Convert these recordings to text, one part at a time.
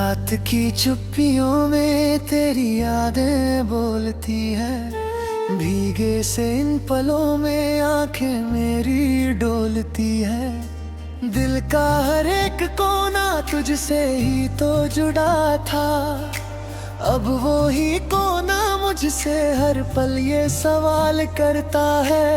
रात की चुप्पियों में तेरी यादें बोलती है। भीगे से इन पलों में आंखें मेरी डोलती है। दिल का हर एक कोना तुझसे ही तो जुड़ा था। अब वो ही कोना मुझसे हर पल ये सवाल करता है।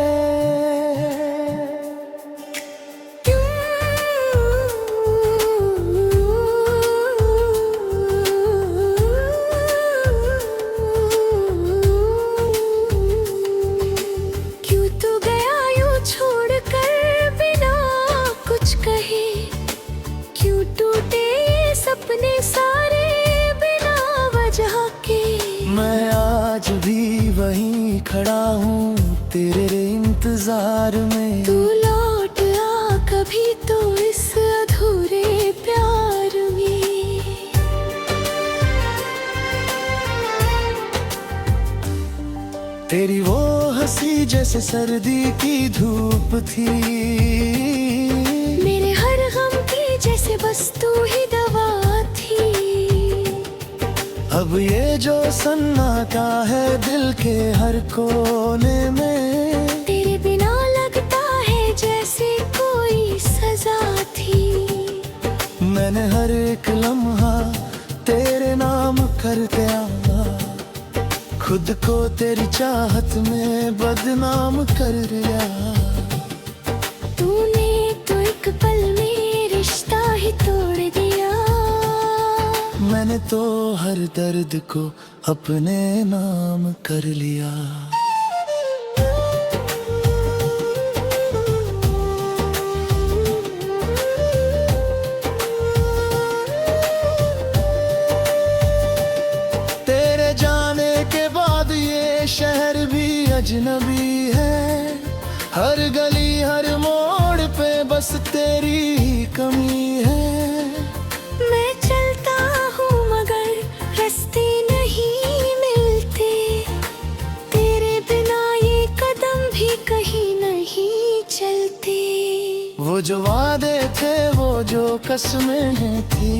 सपने सारे बिना वजह के मैं आज भी वहीं खड़ा हूँ तेरे इंतजार में। तू लौट आ कभी तो इस अधूरे प्यार में। तेरी वो हंसी जैसे सर्दी की धूप थी। मेरे हर गम की जैसे बस तू ही दवा थी। अब ये जो सन्नाटा है दिल के हर कोने में, तेरे बिना लगता है जैसे कोई सजा थी। मैंने हर एक लम्हा तेरे नाम कर दिया। खुद को तेरी चाहत में बदनाम कर लिया। तूने तो एक पल में रिश्ता ही तोड़ दिया। मैंने तो हर दर्द को अपने नाम कर लिया। तेरे जाने के बाद ये शहर भी अजनबी है। हर गली हर मोड़ पे बस तेरी ही कमी है। मैं चलता हूँ मगर रास्ते नहीं मिलते। तेरे बिना ये कदम भी कहीं नहीं चलते। वो जो वादे थे वो जो कसमें थी,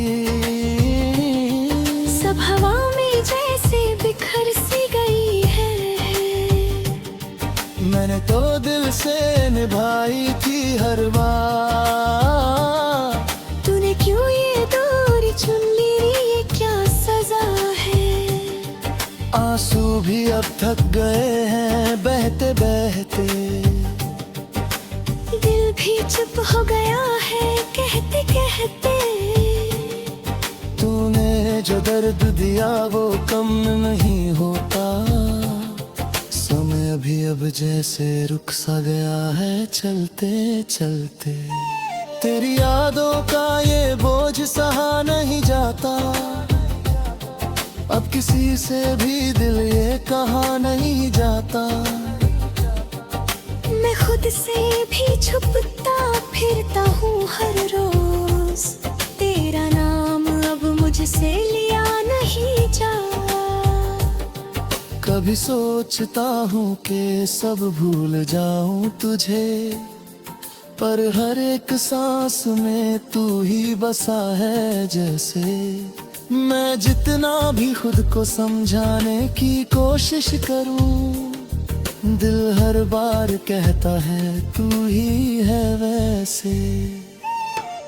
सब हवा में जैसे बिखर सी गई है। मैंने तो दिल से निभाई थी हर बार। तूने क्यों ये दूरी चुन ली, ये क्या सजा है। आंसू भी अब थक गए हैं बहते बहते। दिल भी चुप हो गया है कहते कहते। तूने जो दर्द दिया वो कम नहीं होता। समय अभी अब जैसे रुक सा गया है चलते चलते। तेरी यादों का ये बोझ सहा नहीं जाता। अब किसी से भी दिल ये कहा नहीं जाता। मैं खुद से भी छुपता फिरता हूँ हर रोज। तेरा नाम अब मुझसे लिया नहीं जा। कभी सोचता हूँ कि सब भूल जाऊं तुझे, पर हर एक सांस में तू ही बसा है जैसे। मैं जितना भी खुद को समझाने की कोशिश करूं, दिल हर बार कहता है तू ही है वैसे।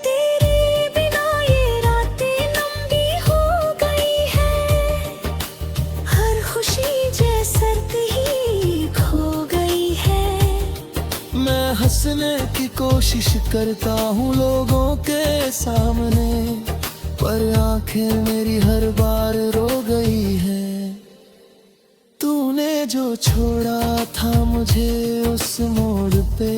तेरे बिना ये रातें लंबी हो गई है। हर खुशी जैसे ही खो गई है। मैं हंसने की कोशिश करता हूँ लोगों के सामने, पर आंखें मेरी हर बार रो गई है। तूने जो छोड़ा था मुझे उस मोड़ पे,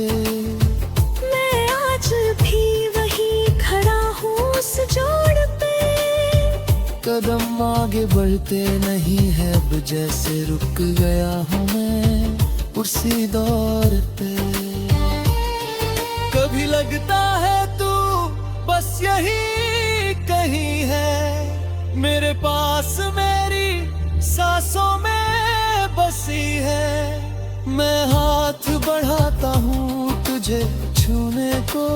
मैं आज भी वहीं खड़ा हूँ उस जोड़ पे। कदम आगे बढ़ते नहीं है अब जैसे रुक गया हूँ मैं उसी दौर पे। कभी लगता है तू बस यही कहीं है, मेरे पास मेरी सांसों में बसी है। मैं हाथ बढ़ाता हूँ तुझे छूने को,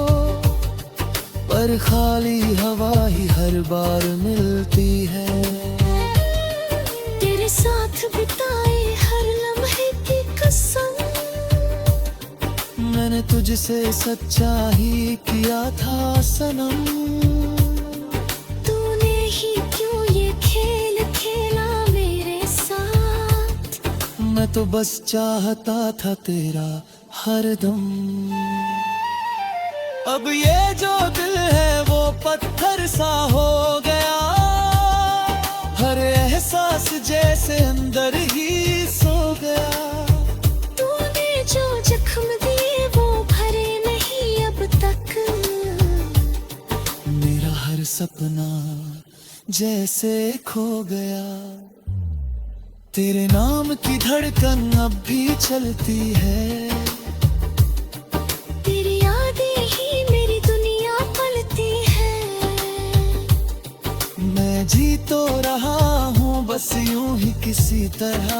पर खाली हवा ही हर बार मिलती है। तेरे साथ बिताए हर लम्हे की कसम, मैंने तुझसे सच्चा ही किया था सनम। तूने ही क्यों ये खेल खेला मेरे साथ, मैं तो बस चाहता था तेरा हरदम। अब ये जो दिल है वो पत्थर सा हो गया, हर एहसास जैसे अंदर ही सो गया। तूने जो जख्म दिए वो भरे नहीं अब तक, मेरा हर सपना जैसे खो गया। तेरे नाम की धड़कन अब भी चलती है, तेरी यादें ही मेरी दुनिया पलती है। मैं जी तो रहा हूँ बस यूं ही किसी तरह,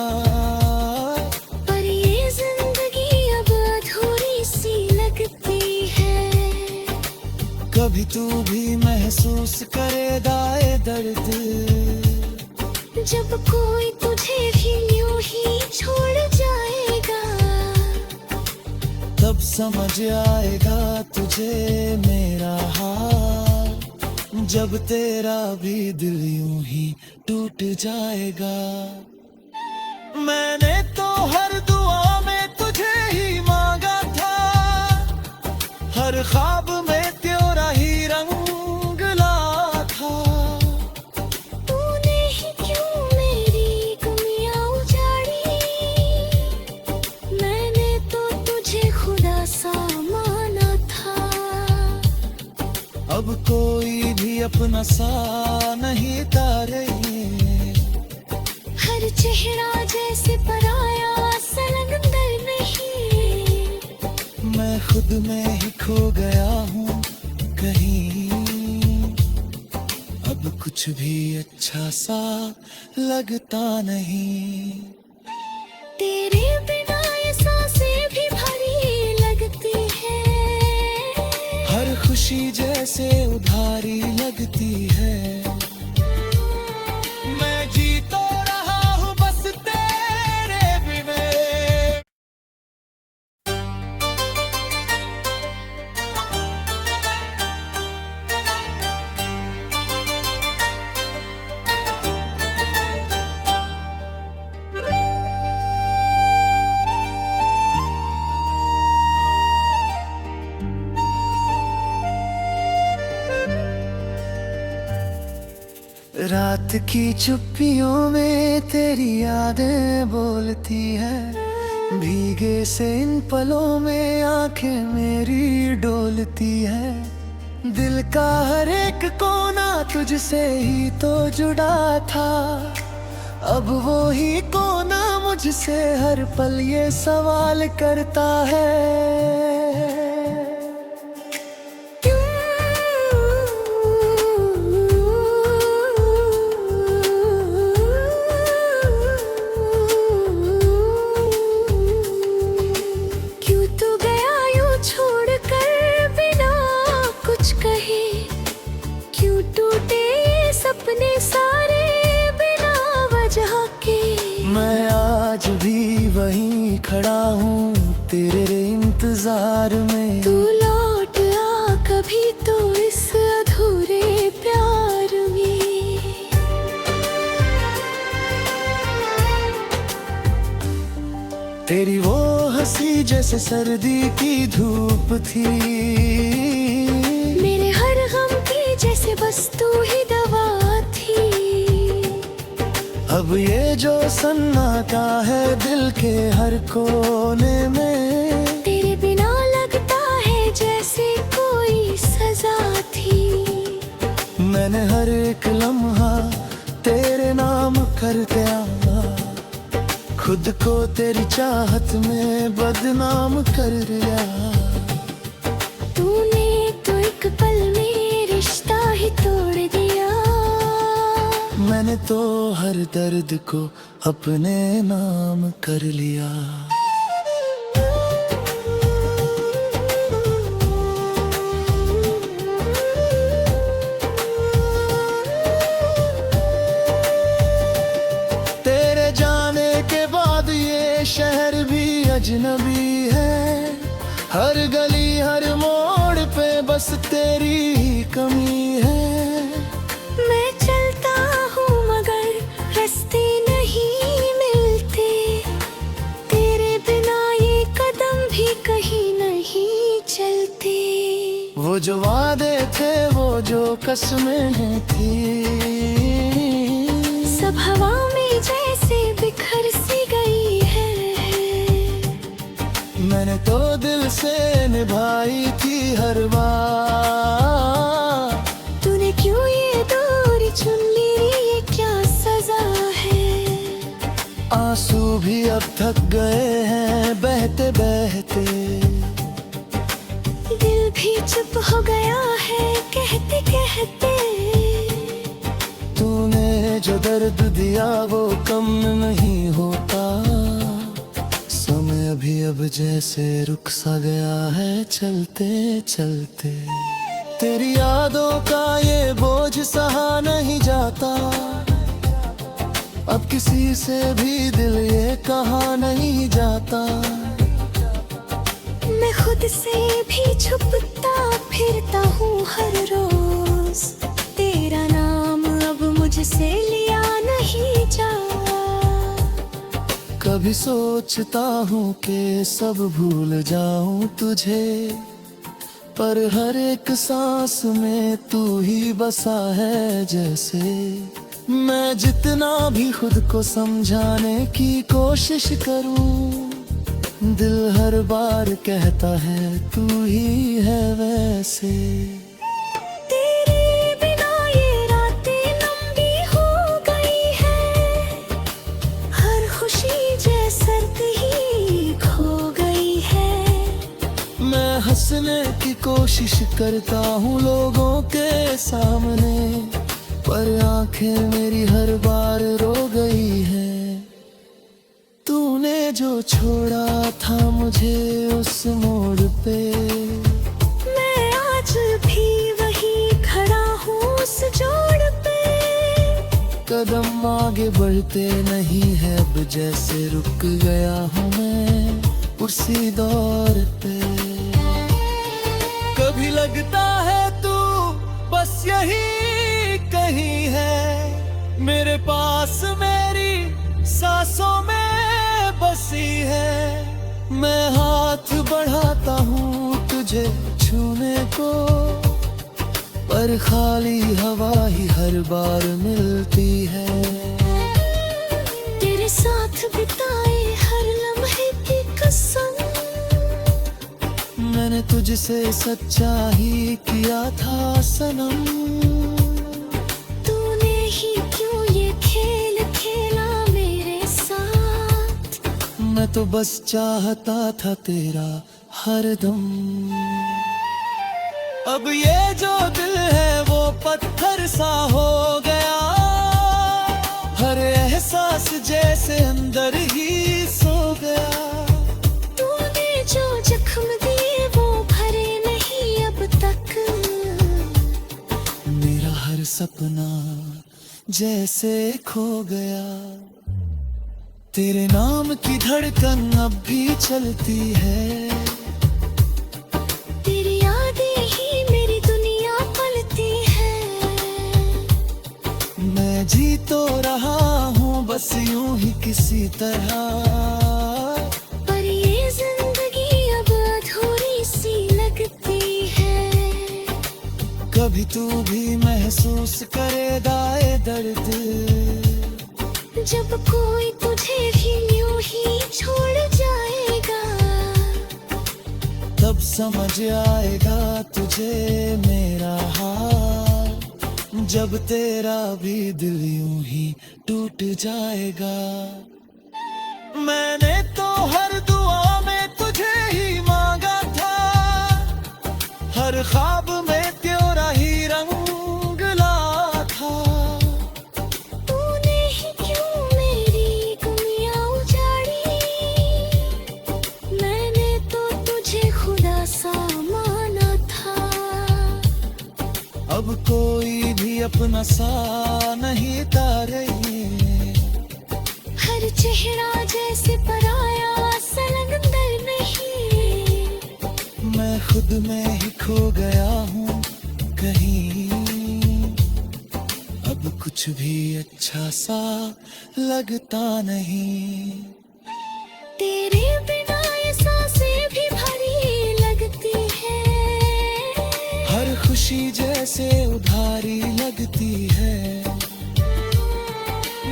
पर ये जिंदगी अब अधूरी सी लगती है। कभी तू भी महसूस करेगा ये दर्द, जब कोई तुझे भी यूं ही छोड़ जाएगा, तब समझ आएगा तुझे मेरा हाल। जब तेरा भी दिल यूं ही टूट जाएगा। मैंने तो हर दुआ में तुझे ही मांगा था, हर ख्वाब में तेरा ही रंग ला था। तूने ही क्यों मेरी दुनिया उजाड़ी, मैंने तो तुझे खुदा सा माना था। अब कोई भी अपना सा नहीं तारे, हर चेहरा जैसे पराया संलग्न नहीं। मैं खुद में ही खो गया हूँ कहीं, अब कुछ भी अच्छा सा लगता नहीं। तेरे बिना ये सांसें भी भरी लगती है, हर खुशी जैसे उधारी लगती है। मैं जी तो रहा हूँ बस तेरे बिना। रात की चुप्पियों में तेरी यादें बोलती है, भीगे से इन पलों में आंखें मेरी डोलती है। दिल का हर एक कोना तुझसे ही तो जुड़ा था, अब वो ही कोना मुझसे हर पल ये सवाल करता है। सपने सारे बिना वजह के, मैं आज भी वहीं खड़ा हूँ तेरे इंतजार में। तू लौट आ कभी तो इस अधूरे प्यार में। तेरी वो हंसी जैसे सर्दी की धूप थी, मेरे हर गम की जैसे बस तू ही दवा थी। अब ये जो सन्नाटा है दिल के हर कोने में, तेरे बिना लगता है जैसे कोई सजा थी। मैंने हर एक लम्हा तेरे नाम कर दिया, खुद को तेरी चाहत में बदनाम कर दिया। तूने तो एक पल में रिश्ता ही तोड़ दिया, मैंने तो हर दर्द को अपने नाम कर लिया। घर भी अजनबी है। हर गली हर मोड़ पे बस तेरी ही कमी है। मैं चलता हूँ मगर रास्ते नहीं मिलते, तेरे बिना ये कदम भी कहीं नहीं चलते। वो जो वादे थे वो जो कसमें थी, सब हवा में जैसे बिखर सी गई है। मैंने तो दिल से निभाई थी हर बार, तूने क्यों ये दूरी चुन ली, ये क्या सजा है। आंसू भी अब थक गए हैं बहते बहते, दिल भी चुप हो गया है कहते कहते। तूने जो दर्द दिया वो कम नहीं होता, समय अभी अब जैसे रुक सा गया है चलते चलते। तेरी यादों का ये बोझ सहा नहीं जाता, अब किसी से भी दिल ये कहा नहीं जाता। मैं खुद से भी छुपता फिरता हूँ हर रोज, तेरा नाम अब मुझसे लिया नहीं जा। कभी सोचता हूँ कि सब भूल जाऊं तुझे, पर हर एक सांस में तू ही बसा है जैसे। मैं जितना भी खुद को समझाने की कोशिश करूं, दिल हर बार कहता है तू ही है वैसे। तेरे बिना ये रातें लंबी हो गई है, हर खुशी जैसे ही खो गई है। मैं हंसने की कोशिश करता हूँ लोगों के सामने, पर आंखें मेरी हर बार रो गई है। तूने जो छोड़ा था मुझे उस मोड़ पे, मैं आज भी वही खड़ा हूँ उस जोड़ पे। कदम आगे बढ़ते नहीं है अब जैसे रुक गया हूँ मैं उसी दौर पे। कभी लगता है तू बस यही कहीं है, मेरे पास मेरी सांसों में बसी है। मैं हाथ बढ़ाता हूँ तुझे छूने को, पर खाली हवा ही हर बार मिलती है। तेरे साथ बिताए हर लम्हे की कसम, मैंने तुझसे सच्चा ही किया था सनम। तूने ही क्यों ये खेल खेला मेरे साथ, मैं तो बस चाहता था तेरा हरदम। अब ये जो दिल है वो पत्थर सा हो गया, हर एहसास जैसे अंदर ही सो गया। तूने जो जख्म दिए वो भरे नहीं अब तक, मेरा हर सपना जैसे खो गया। तेरे नाम की धड़कन अब भी चलती है, तेरी यादें ही मेरी दुनिया पलती है। मैं जी तो रहा हूँ बस यूं ही किसी तरह, पर ये जिंदगी अब अधूरी सी लगती है। कभी तू भी महसूस करेगा ये दर्द, जब कोई तुझे भी यूं ही छोड़ जाएगा, तब समझ आएगा तुझे मेरा हाल। जब तेरा भी दिल यूं ही टूट जाएगा। मैंने तो हर दुआ में तुझे ही मांगा था, हर ख्वाब में तेरा ही रंग ला था। तूने ही क्यों मेरी दुनिया उजाड़ी, मैंने तो तुझे खुदा सा माना था। अब कोई भी अपना सा नहीं तारे, हर चेहरा जैसे पराया खुद में ही खो गया हूँ कहीं, अब कुछ भी अच्छा सा लगता नहीं। तेरे बिना ये सांसें भी भारी लगती है, हर खुशी जैसे उधारी लगती है।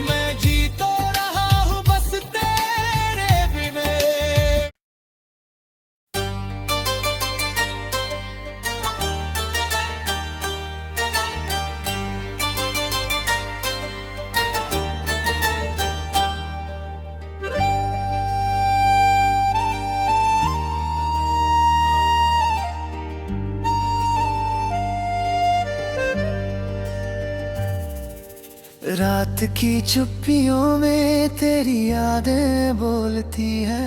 मैं जी तो रहा हूँ बस तेरे बिना। रात की चुप्पियों में तेरी यादें बोलती है,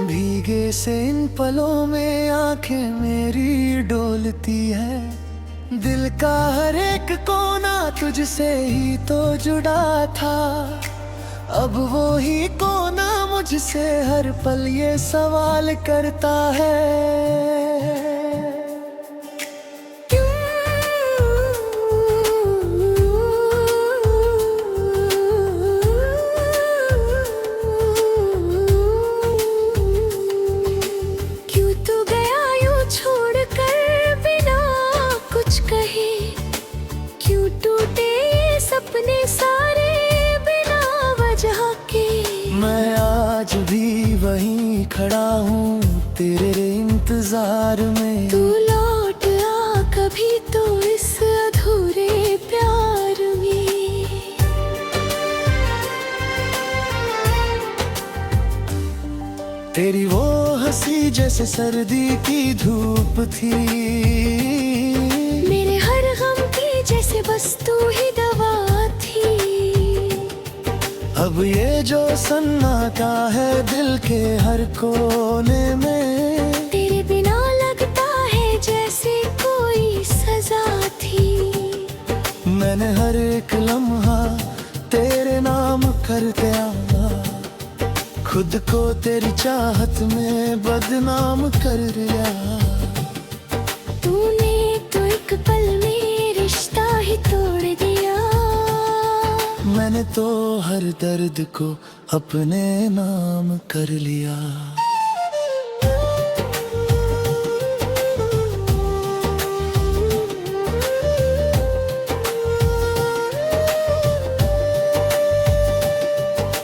भीगे से इन पलों में आंखें मेरी डोलती है। दिल का हर एक कोना तुझसे ही तो जुड़ा था, अब वो ही कोना मुझसे हर पल ये सवाल करता है। सपने सारे बिना वजह के, मैं आज भी वहीं खड़ा हूँ तेरे इंतजार में। तू लौट आ कभी तो इस अधूरे प्यार में। तेरी वो हंसी जैसे सर्दी की धूप थी, मेरे हर गम की जैसे बस तू ही दवा थी। अब ये जो सन्नाटा है दिल के हर कोने में, तेरे बिना लगता है जैसे कोई सजा थी। मैंने हर एक लम्हा तेरे नाम कर दिया, खुद को तेरी चाहत में बदनाम कर दिया। तूने तो एक पल में रिश्ता ही तोड़ दिया, मैंने तो हर दर्द को अपने नाम कर लिया।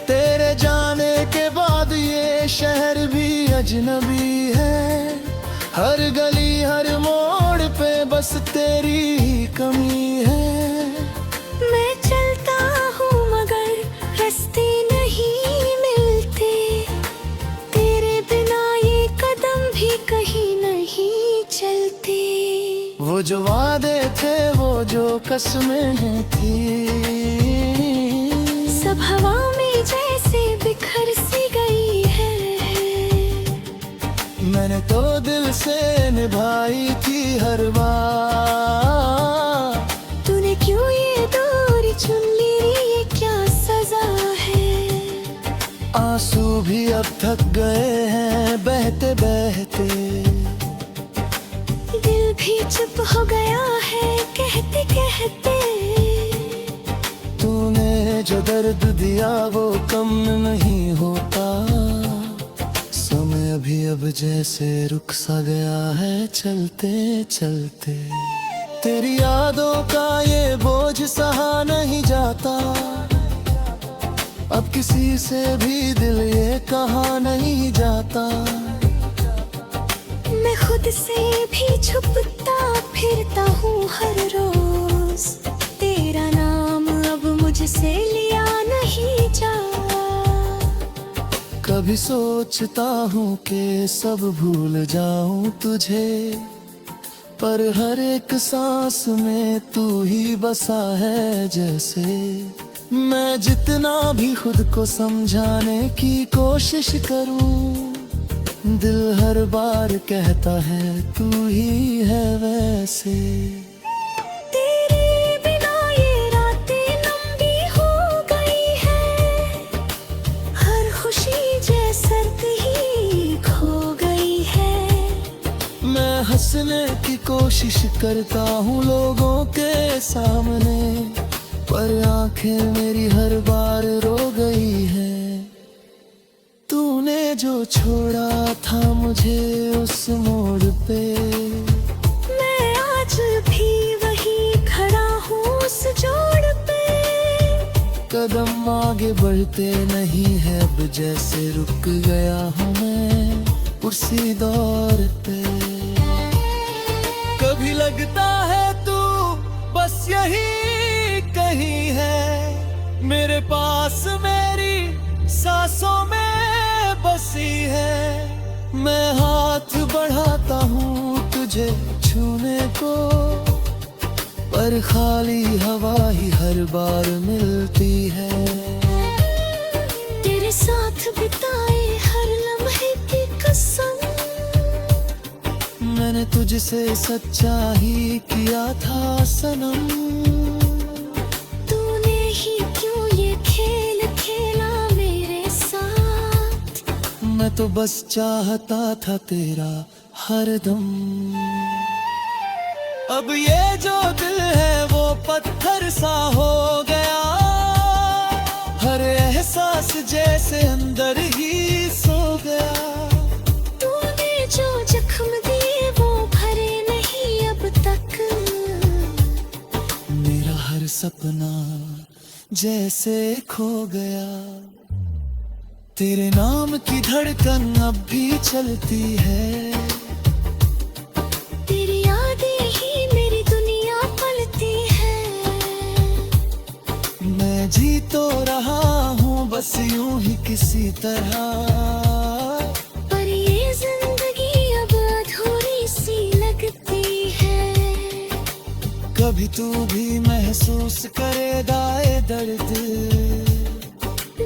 तेरे जाने के बाद ये शहर भी अजनबी है, हर गली हर मोड़ पे बस तेरी ही कमी है। मैं चलता हूँ मगर रास्ते नहीं मिलते, तेरे बिना ये कदम भी कहीं नहीं चलते। वो जो वादे थे वो जो कसमें थी, सब हवा में जैसे बिखर सी गई है। मैंने तो दिल से निभाई थी हर बार, तूने क्यों ये दूरी चुन ली, ये क्या सजा है। आंसू भी अब थक गए हैं बहते बहते, दिल भी चुप हो गया है कहते कहते। तूने जो दर्द दिया वो कम नहीं होता, समय अभी अब जैसे रुक सा गया है चलते चलते। तेरी यादों का ये बोझ सहा नहीं जाता, अब किसी से भी दिल ये कहा नहीं जाता। मैं खुद से भी छुपता फिरता हूँ हर रोज, तेरा नाम अब मुझसे लिया नहीं जा। कभी सोचता हूँ कि सब भूल जाऊं तुझे, पर हर एक सांस में तू ही बसा है जैसे। मैं जितना भी खुद को समझाने की कोशिश करूं, दिल हर बार कहता है तू ही है वैसे। तेरे बिना ये रातें लंबी हो गई है, हर खुशी जैसे ही खो गई है। मैं हंसने की कोशिश करता हूँ लोगों के सामने, पर आंखें मेरी हर बार रो गई है। तूने जो छोड़ा था मुझे उस मोड़ पे, मैं आज भी वही खड़ा हूँ उस जोड़ पे। कदम आगे बढ़ते नहीं है, अब जैसे रुक गया हूँ मैं उसी दौर पे। कभी लगता है तू बस यही कहीं है, मेरे पास मेरी सांसों में बसी है। मैं हाथ बढ़ाता हूँ तुझे छूने को, पर खाली हवा ही हर बार मिलती है। तेरे साथ बिताए हर लम्हे की कसम, मैंने तुझसे सच्चा ही किया था सनम। तूने ही क्यों ये खेल खेला मेरे साथ। मैं तो बस चाहता था तेरा हरदम। अब ये जो दिल है वो पत्थर सा हो गया, हर एहसास जैसे अंदर ही सो गया। तूने जो जख्म दिए वो भरे नहीं अब तक, मेरा हर सपना जैसे खो गया। तेरे नाम की धड़कन अब भी चलती है, तेरी यादें ही मेरी दुनिया पलती है। मैं जी तो रहा हूँ बस यूं ही किसी तरह, पर ये जिंदगी अब अधूरी सी लगती है। कभी तू भी महसूस करेगा ये दर्द,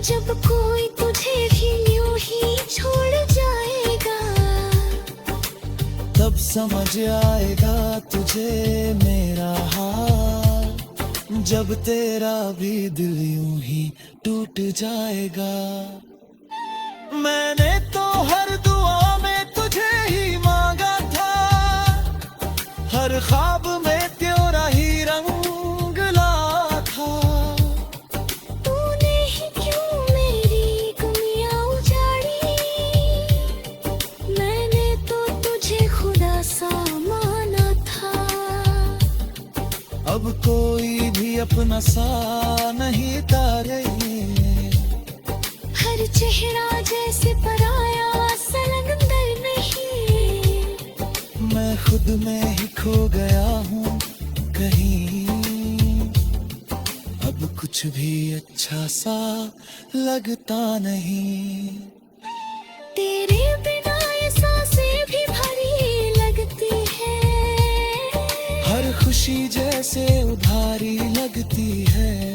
जब कोई तुझे भी यूं ही छोड़ जाएगा, तब समझ आएगा तुझे मेरा हाल। जब तेरा भी दिल यूं ही टूट जाएगा। मैंने तो हर दुआ में तुझे ही मांगा था, हर ख्वाब में तेरा ही रंग ला था। तूने ही क्यों मेरी गुमिया उजाड़ी, मैंने तो तुझे खुदा सा माना था। अब कोई भी अपना सा नहीं तारे, हर चेहरा जैसे पराया संलग्न नहीं। मैं खुद में ही खो गया हूँ कहीं, अब कुछ भी अच्छा सा लगता नहीं। तेरे बिना ये सांसें भी भरी लगती है, हर खुशी जैसे उधारी लगती है।